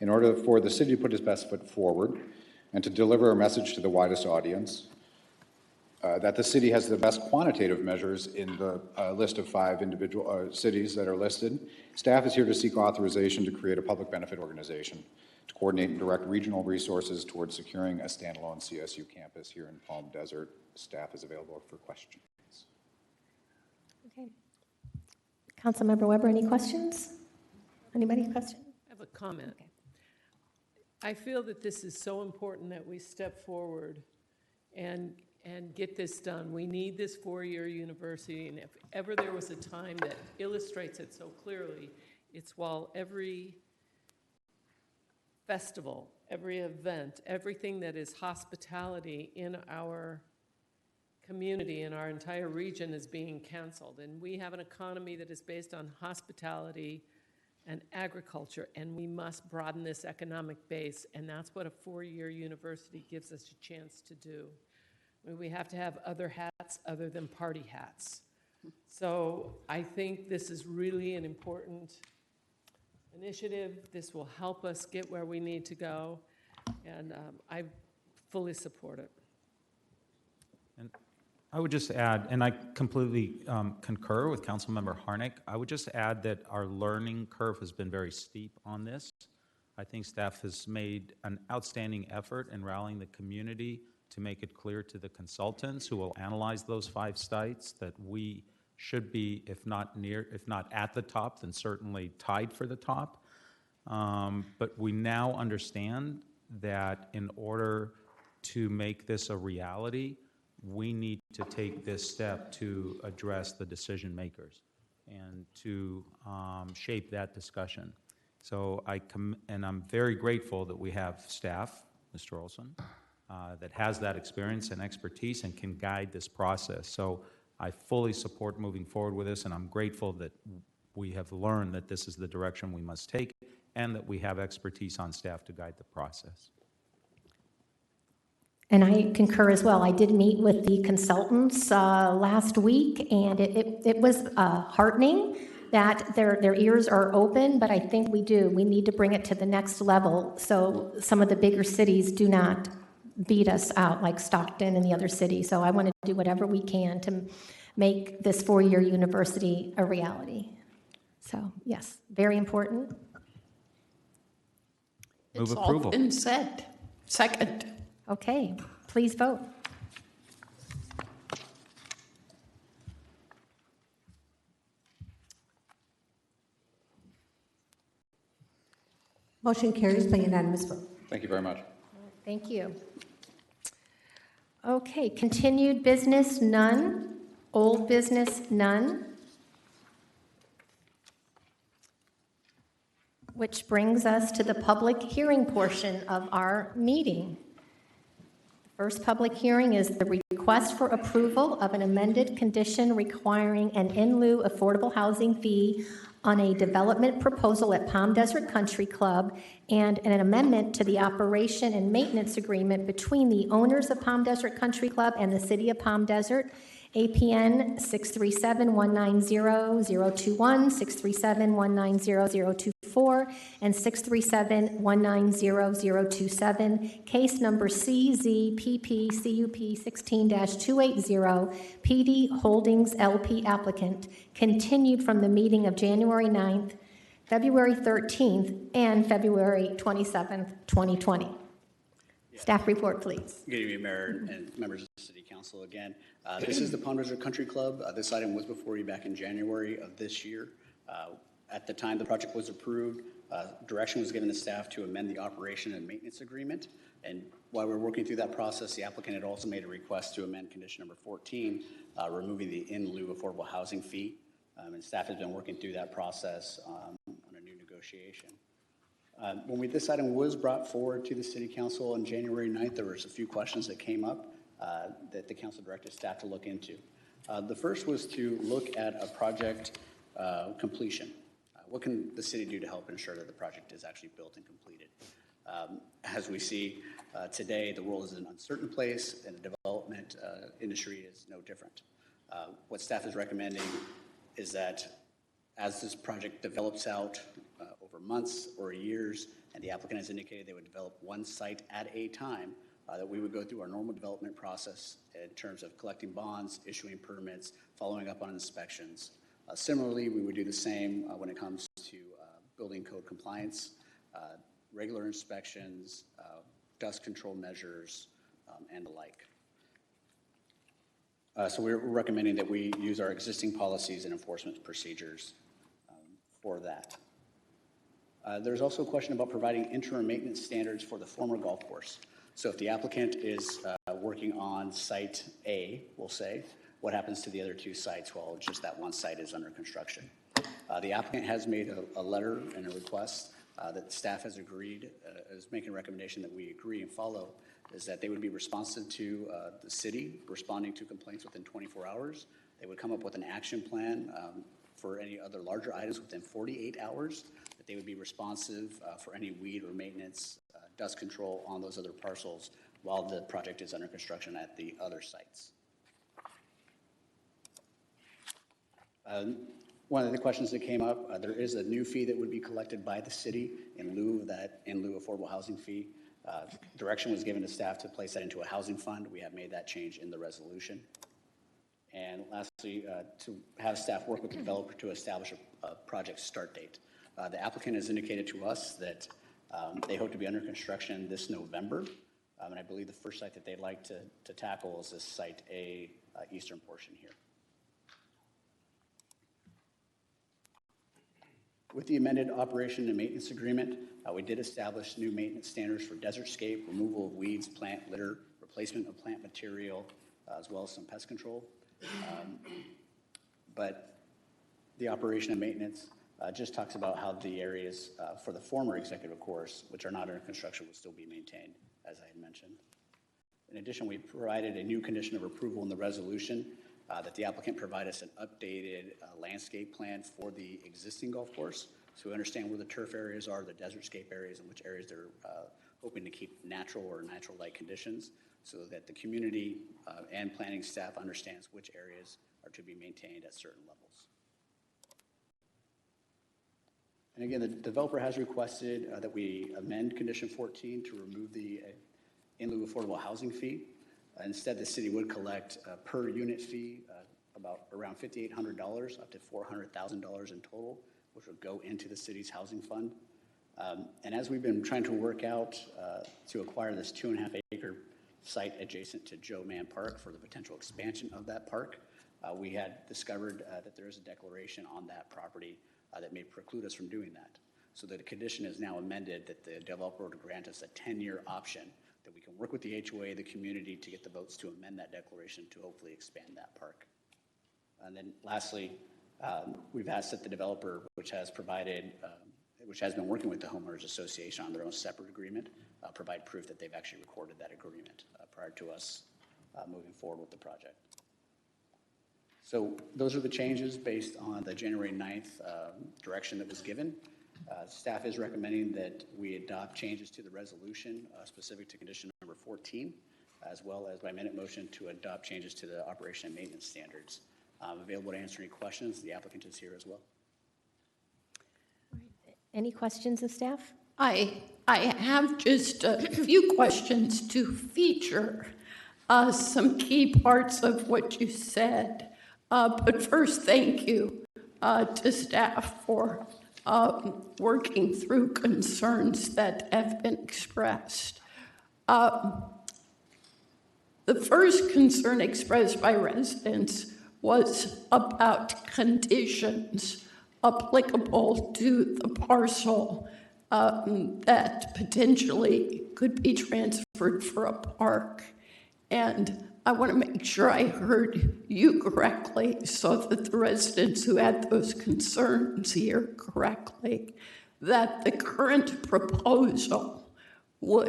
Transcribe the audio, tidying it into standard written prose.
in order for the city to put its best foot forward and to deliver a message to the widest audience, that the city has the best quantitative measures in the list of 5 individual cities that are listed. Staff is here to seek authorization to create a public benefit organization to coordinate and direct regional resources towards securing a standalone CSU campus here in Palm Desert. Staff is available for questions. Okay. Councilmember Weber, any questions? Anybody have a question? I have a comment. Okay. I feel that this is so important that we step forward and get this done. We need this 4-year university, and if ever there was a time that illustrates it so clearly, it's while every festival, every event, everything that is hospitality in our community, in our entire region, is being canceled. And we have an economy that is based on hospitality and agriculture, and we must broaden this economic base, and that's what a 4-year university gives us a chance to do. I mean, we have to have other hats other than party hats. So I think this is really an important initiative. This will help us get where we need to go, and I fully support it. And I would just add, and I completely concur with Councilmember Harnick, I would just add that our learning curve has been very steep on this. I think staff has made an outstanding effort in rallying the community to make it clear to the consultants who will analyze those 5 sites that we should be, if not at the top, then certainly tied for the top. But we now understand that in order to make this a reality, we need to take this step to address the decision makers and to shape that discussion. So I'm very grateful that we have staff, Mr. Olson, that has that experience and expertise and can guide this process. So I fully support moving forward with this, and I'm grateful that we have learned that this is the direction we must take and that we have expertise on staff to guide the process. And I concur as well. I did meet with the consultants last week, and it was heartening that their ears are open, but I think we need to bring it to the next level so some of the bigger cities do not beat us out like Stockton and the other cities. So I want to do whatever we can to make this 4-year university a reality. So yes, very important. Move it's approval. All been said. Second. Okay, please vote. Motion carries by unanimous vote. Thank you very much. Thank you. Okay, continued business, none. Old business, none. Which brings us to the public hearing portion of our meeting. The first public hearing is the request for approval of an amended condition requiring an in lieu affordable housing fee on a development proposal at Palm Desert Country Club and an amendment to the operation and maintenance agreement between the owners of Palm Desert Country Club and the City of Palm Desert, APN 637-190-021, 637-190-024, and 637-190-027, case number CZPP-CUP 16-280, PD Holdings LP applicant, continued from the meeting of January 9th, February 13th, and February 27th, 2020. Yeah. Staff report, please. Good evening, Mayor and members of the City Council again. This is the Palm Desert Country Club. This item was before you back in January of this year. At the time the project was approved, direction was given to staff to amend the operation and maintenance agreement. And while we're working through that process, the applicant had also made a request to amend condition number 14, removing the in lieu affordable housing fee. And staff has been working through that process on a new negotiation. When this item was brought forward to the City Council on January 9th, there was a few questions that came up that the council directed staff to look into. The first was to look at a project completion. What can the city do to help ensure that the project is actually built and completed? As we see today, the world is an uncertain place, and the development industry is no different. What staff is recommending is that as this project develops out over months or years and the applicant has indicated they would develop one site at a time, that we would go through our normal development process in terms of collecting bonds, issuing permits, following up on inspections. Similarly, we would do the same when it comes to building code compliance, regular inspections, dust control measures, and the like. So we're recommending that we use our existing policies and enforcement procedures for that. There's also a question about providing interim maintenance standards for the former golf course. So if the applicant is working on site A, we'll say, what happens to the other two sites while just that one site is under construction? The applicant has made a letter and a request that staff has agreed, is making a recommendation that we agree and follow, is that they would be responsive to the city, responding to complaints within 24 hours. They would come up with an action plan for any other larger items within 48 hours, that they would be responsive for any weed or maintenance, dust control on those other parcels while the project is under construction at the other sites. One of the questions that came up, there is a new fee that would be collected by the city in lieu of affordable housing fee. Direction was given to staff to place that into a housing fund. We have made that change in the resolution. And lastly, to have staff work with the developer to establish a project start date. The applicant has indicated to us that they hope to be under construction this November. And I believe the first site that they'd like to tackle is this site A, eastern portion here. With the amended operation and maintenance agreement, we did establish new maintenance standards for desertscape, removal of weeds, plant litter, replacement of plant material, as well as some pest control. But the operation and maintenance just talks about how the areas for the former executive course, which are not under construction, will still be maintained, as I had mentioned. In addition, we provided a new condition of approval in the resolution that the applicant provide us an updated landscape plan for the existing golf course, so we understand where the turf areas are, the desertscape areas, and which areas they're hoping to keep natural or natural-like conditions, so that the community and planning staff understands which areas are to be maintained at certain levels. And again, the developer has requested that we amend condition 14 to remove the in lieu affordable housing fee. Instead, the city would collect a per unit fee, about around $5,800 up to $400,000 in total, which would go into the city's housing fund. And as we've been trying to work out to acquire this 2.5 acre site adjacent to Joe Mann Park for the potential expansion of that park, we had discovered that there is a declaration on that property that may preclude us from doing that. So that the condition is now amended that the developer would grant us a 10-year option that we can work with the HOA, the community, to get the votes to amend that declaration to hopefully expand that park. And then lastly, we've asked that the developer, which has been working with the homeowners association on their own separate agreement, provide proof that they've actually recorded that agreement prior to us moving forward with the project. So those are the changes based on the January 9th direction that was given. Staff is recommending that we adopt changes to the resolution specific to condition number 14, as well as by minute motion to adopt changes to the operation and maintenance standards. I'm available to answer any questions. The applicant is here as well. Any questions of staff? I have just a few questions to feature some key parts of what you said. But first, thank you to staff for working through concerns that have been expressed. The first concern expressed by residents was about conditions applicable to the parcel that potentially could be transferred for a park. And I want to make sure I heard you correctly so that the residents who had those concerns hear correctly, that the current proposal would